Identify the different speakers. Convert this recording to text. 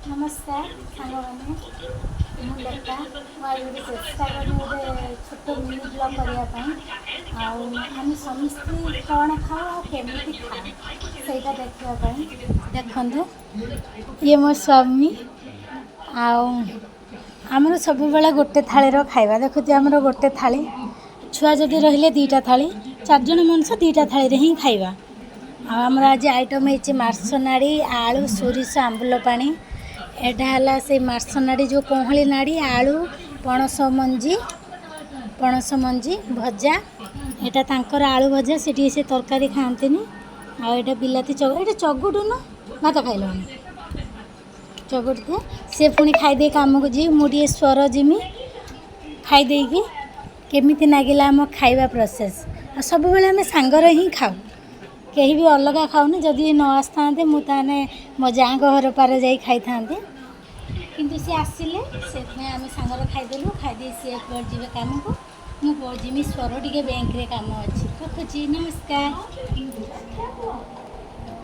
Speaker 1: नमस्कार सांगने मुझा मुझे चेष्टा करी गोटे छोट मिनी ब्लॉग करने आम समस्ते कौन खाओ केमी खाओ से देखापी देखु ये मो स्वामी आमर सब बेले गोटे थाली खाଇବା देखुती आमर गोटे थाली छुआ जदि रहिले दीटा थाली 4 जन मनुष्य दीटा थाली ही खाଇବା आमर आज आइटम है मार्छ नाड़ी आलू सोरिष आंबुल पानी एटा हला से मार्छ नाड़ी जो कोहली नाड़ी आलू पणस मंजी भजा एटा तांकर आलू भजा से तरकारी खाती आ एटा बिलाती एटा चगुटू न भात खाइल चगुट सी पुणी खाईदे कम को जी मुझे स्वर जिमी खाईदे कि केमिति नागिला आम खाइबा प्रोसेस आ सब बेले आम सांगर ही खाऊ कहीं भी अलग खाऊनी जदि न आसता मुझे मो जाँ घर पार जा खाई था किंतु सी आसिले से आम सांगर खाईदेलु खाईदे सी जी कम को मुझे जिमी स्वर टे बैंक रे काम अच्छी रखुची नमस्कार।